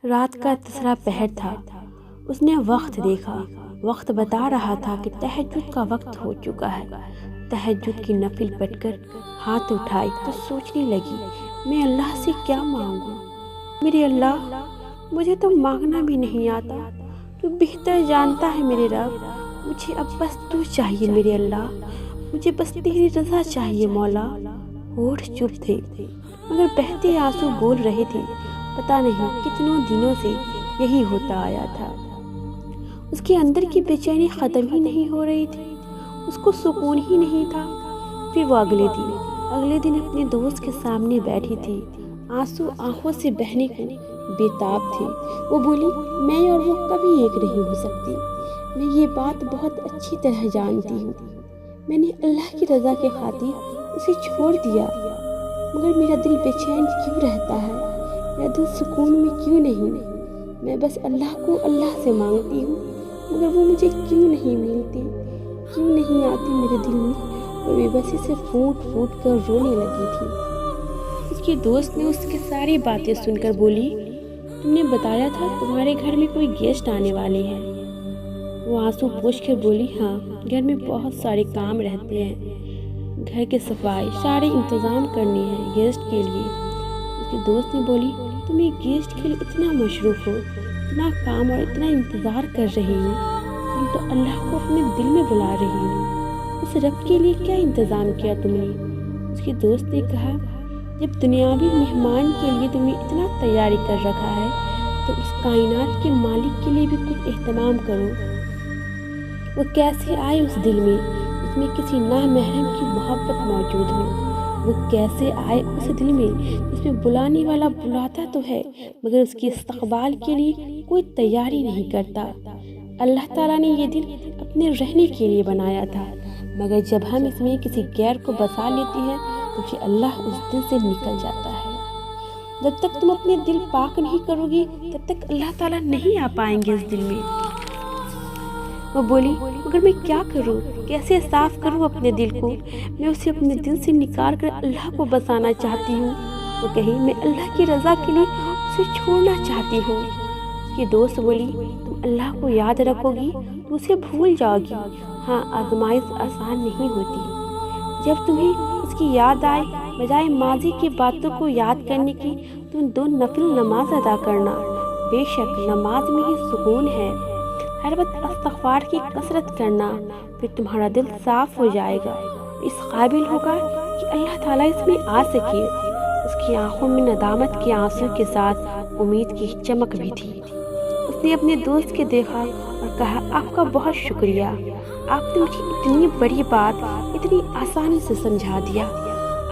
رات کا تیسرا پہر تھا۔ اس نے وقت دیکھا، وقت بتا رہا تھا کہ تہجد کا وقت ہو چکا ہے۔ تہجد کی نفل پڑھ کر ہاتھ اٹھائی تو سوچنے لگی، میں اللہ سے کیا مانگوں؟ میرے اللہ، مجھے تو مانگنا بھی نہیں آتا، تو بہتر جانتا ہے میرے رب، مجھے اب بس تو چاہیے میرے اللہ، مجھے بس تیری رضا چاہیے مولا۔ ہونٹ چپ تھے مگر بہتے آنسو بول رہے تھے۔ پتہ نہیں کتنوں دنوں سے یہی ہوتا آیا تھا۔ اس کے اندر کی بے چینی ختم ہی نہیں ہو رہی تھی، اس کو سکون ہی نہیں تھا۔ پھر وہ اگلے دن اپنے دوست کے سامنے بیٹھی تھی، آنسو آنکھوں سے بہنے کو بےتاب تھے۔ وہ بولی، میں اور وہ کبھی ایک نہیں ہو سکتی، میں یہ بات بہت اچھی طرح جانتی ہوں۔ میں نے اللہ کی رضا کے خاطر اسے چھوڑ دیا، مگر میرا دل بے چین کیوں رہتا ہے؟ میرا دل سکون میں کیوں نہیں؟ میں بس اللہ کو اللہ سے مانگتی ہوں، مگر وہ مجھے کیوں نہیں ملتی، کیوں نہیں آتی میرے دل میں؟ اور بے بسی سے پھوٹ پھوٹ کر رونے لگی تھی۔ اس کی دوست نے اس کی ساری باتیں سن کر بولی، تم نے بتایا تھا تمہارے گھر میں کوئی گیسٹ آنے والے ہیں؟ وہ آنسو پوچھ کر بولی، ہاں، گھر میں بہت سارے کام رہتے ہیں، گھر کے صفائی سارے انتظام کرنے ہیں گیسٹ کے لیے۔ اس کی دوست نے بولی، تم ایک گیسٹ کے لیے اتنا مصروف ہو، اتنا کام اور اتنا انتظار کر رہی ہو، تم تو اللہ کو اپنے دل میں بلا رہی ہو، اس رب کے لیے کیا انتظام کیا تم نے؟ اس کی دوست نے کہا، جب دنیاوی مہمان کے لیے تم نے اتنا تیاری کر رکھا ہے تو اس کائنات کے مالک کے لیے بھی کچھ اہتمام کرو۔ وہ کیسے آئے اس دل میں جس میں کسی نامحرم کی محبت موجود ہو؟ وہ کیسے آئے اس دل میں جس میں بلانے والا بلاتا تو ہے مگر اس کی استقبال کے لیے کوئی تیاری نہیں کرتا؟ اللہ تعالیٰ نے یہ دل اپنے رہنے کے لیے بنایا تھا، مگر جب ہم اس میں کسی غیر کو بسا لیتے ہیں تو پھر اللہ اس دل سے نکل جاتا ہے۔ جب تک تم اپنے دل پاک نہیں کرو گی تب تک اللہ تعالیٰ نہیں آ پائیں گے اس دل میں۔ وہ بولی، مگر میں کیا کروں، کیسے صاف کروں اپنے دل کو؟ میں اسے اپنے دل سے نکال کر اللہ کو بسانا چاہتی ہوں۔ وہ کہی، میں اللہ کی رضا کے لیے اسے چھوڑنا چاہتی ہوں۔ اس کی دوست بولی، تم اللہ کو یاد رکھو گی تو اسے بھول جاؤ گی۔ ہاں، آزمائش آسان نہیں ہوتی۔ جب تمہیں اس کی یاد آئے، بجائے ماضی کی باتوں کو یاد کرنے کی تم 2 نفل نماز ادا کرنا۔ بے شک نماز میں ہی سکون ہے۔ ہر وقت استغفار کی کثرت کرنا، پھر تمہارا دل صاف ہو جائے گا، اس قابل ہوگا کہ اللہ تعالیٰ اس میں آ سکے۔ اس کی آنکھوں میں ندامت کے آنسو کے ساتھ امید کی چمک بھی تھی۔ اس نے اپنے دوست کے دیکھا اور کہا، آپ کا بہت شکریہ، آپ نے مجھے اتنی بڑی بات اتنی آسانی سے سمجھا دیا۔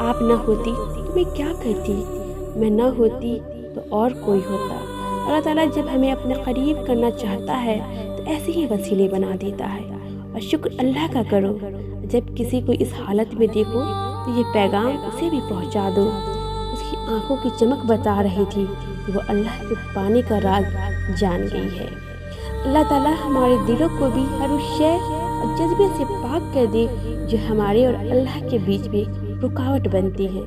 آپ نہ ہوتی تو میں کیا کرتی؟ میں نہ ہوتی تو اور کوئی ہوتا۔ اللہ تعالیٰ جب ہمیں اپنے قریب کرنا چاہتا ہے تو ایسے ہی وسیلے بنا دیتا ہے، اور شکر اللہ کا کرو۔ جب کسی کو اس حالت میں دیکھو تو یہ پیغام اسے بھی پہنچا دو۔ اس کی آنکھوں کی چمک بتا رہی تھی کہ وہ اللہ کے پانے کا راز جان گئی ہے۔ اللہ تعالیٰ ہمارے دلوں کو بھی ہر اس شے اور جذبے سے پاک کر دے جو ہمارے اور اللہ کے بیچ میں رکاوٹ بنتی ہے۔